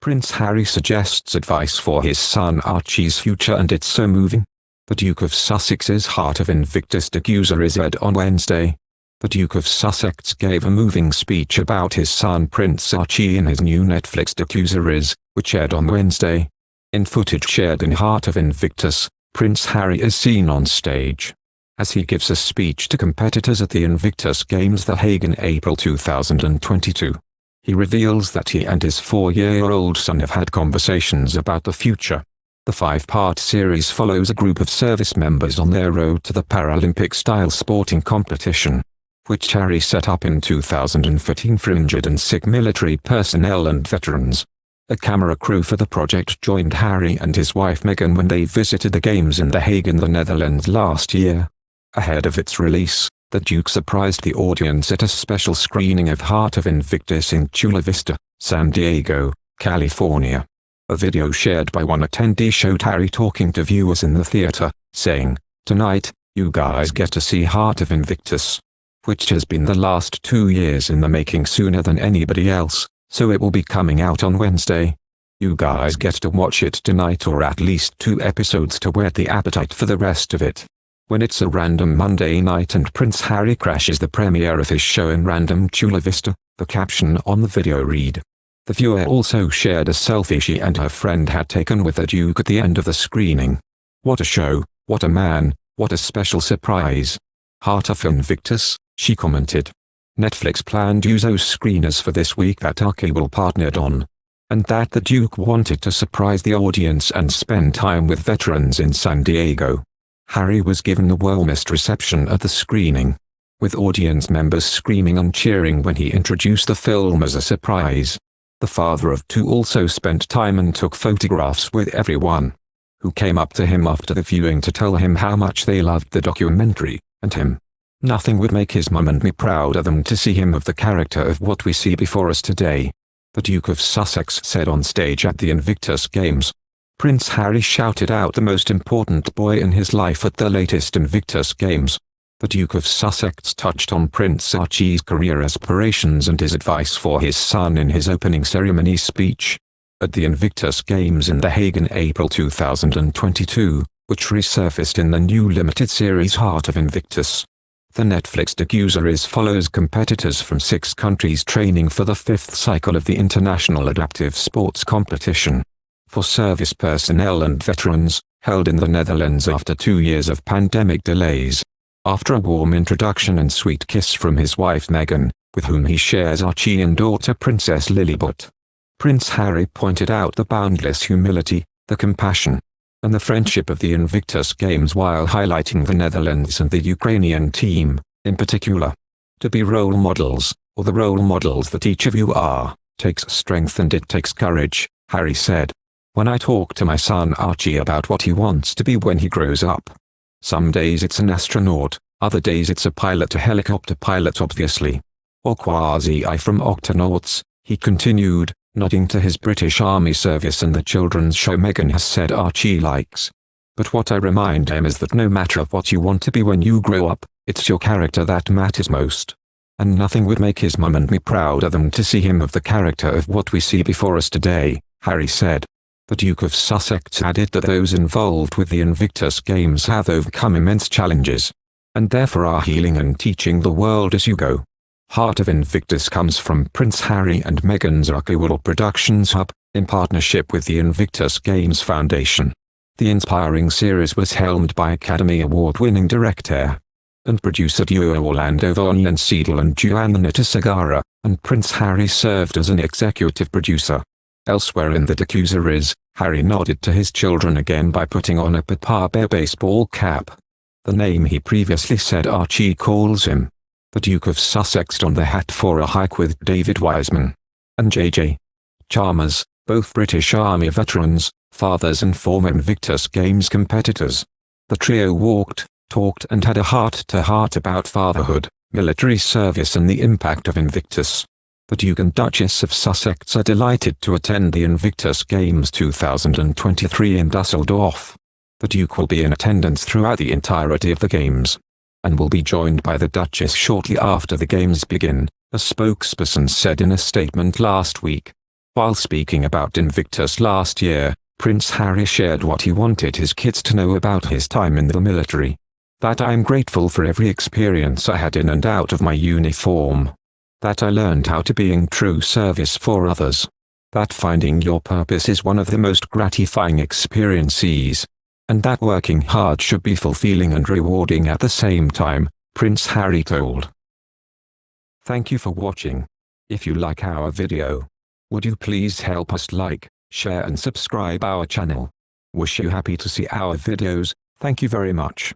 Prince Harry suggests advice for his son Archie's future, and it's so moving. The Duke of Sussex's Heart of Invictus docuseries is aired on Wednesday. The Duke of Sussex gave a moving speech about his son Prince Archie in his new Netflix docuseries, which aired on Wednesday. In footage shared in Heart of Invictus, Prince Harry is seen on stage as he gives a speech to competitors at the Invictus Games The Hague in April 2022. He reveals that he and his 4-year-old son have had conversations about the future. The 5-part series follows a group of service members on their road to the Paralympic-style sporting competition, which Harry set up in 2015 for injured and sick military personnel and veterans. A camera crew for the project joined Harry and his wife Meghan when they visited the Games in The Hague in the Netherlands last year. Ahead of its release, the Duke surprised the audience at a special screening of Heart of Invictus in Chula Vista, San Diego, California. A video shared by one attendee showed Harry talking to viewers in the theater, saying, "Tonight, you guys get to see Heart of Invictus, which has been the last 2 years in the making sooner than anybody else, so it will be coming out on Wednesday. You guys get to watch it tonight, or at least 2 episodes to whet the appetite for the rest of it." When it's a random Monday night and Prince Harry crashes the premiere of his show in random Chula Vista, the caption on the video read. The viewer also shared a selfie she and her friend had taken with the Duke at the end of the screening. "What a show, what a man, what a special surprise. Heart of Invictus," she commented. Netflix planned to use those screeners for this week that Archie will partnered on, and that the Duke wanted to surprise the audience and spend time with veterans in San Diego. Harry was given the warmest reception at the screening, with audience members screaming and cheering when he introduced the film as a surprise. The father of 2 also spent time and took photographs with everyone who came up to him after the viewing to tell him how much they loved the documentary, and him. "Nothing would make his mum and me prouder than to see him of the character of what we see before us today," the Duke of Sussex said on stage at the Invictus Games. Prince Harry shouted out the most important boy in his life at the latest Invictus Games. The Duke of Sussex touched on Prince Archie's career aspirations and his advice for his son in his opening ceremony speech at the Invictus Games in The Hague in April 2022, which resurfaced in the new limited series Heart of Invictus. The Netflix docuseries follows competitors from 6 countries training for the 5th cycle of the International Adaptive Sports Competition for service personnel and veterans, held in the Netherlands after 2 years of pandemic delays. After a warm introduction and sweet kiss from his wife Meghan, with whom he shares Archie and daughter Princess Lilibet, Prince Harry pointed out the boundless humility, the compassion, and the friendship of the Invictus Games while highlighting the Netherlands and the Ukrainian team, in particular. "To be role models, or the role models that each of you are, takes strength and it takes courage," Harry said. "When I talk to my son Archie about what he wants to be when he grows up, some days it's an astronaut, other days it's a pilot, a helicopter pilot obviously. Or Quasi-I from Octonauts," he continued, nodding to his British Army service and the children's show Meghan has said Archie likes. "But what I remind him is that no matter what you want to be when you grow up, it's your character that matters most. And nothing would make his mum and me prouder than to see him of the character of what we see before us today," Harry said. The Duke of Sussex added that those involved with the Invictus Games have overcome immense challenges, and therefore are healing and teaching the world as you go. Heart of Invictus comes from Prince Harry and Meghan's Archie Productions Hub, in partnership with the Invictus Games Foundation. The inspiring series was helmed by Academy Award-winning director and producer duo Orlando Von Seidel and Giovanna Sagara, and Prince Harry served as an executive producer. Elsewhere in the docuseries, Harry nodded to his children again by putting on a Papa Bear baseball cap, the name he previously said Archie calls him. The Duke of Sussex donned the hat for a hike with David Wiseman and J.J. Chalmers, both British Army veterans, fathers and former Invictus Games competitors. The trio walked, talked and had a heart-to-heart about fatherhood, military service and the impact of Invictus. The Duke and Duchess of Sussex are delighted to attend the Invictus Games 2023 in Dusseldorf. The Duke will be in attendance throughout the entirety of the Games, and will be joined by the Duchess shortly after the Games begin, a spokesperson said in a statement last week. While speaking about Invictus last year, Prince Harry shared what he wanted his kids to know about his time in the military. That I am grateful for every experience I had in and out of my uniform. That I learned how to be in true service for others. That finding your purpose is one of the most gratifying experiences. And that working hard should be fulfilling and rewarding at the same time, Prince Harry told. Thank you for watching. If you like our video, would you please help us like, share and subscribe our channel. Wish you happy to see our videos. Thank you very much.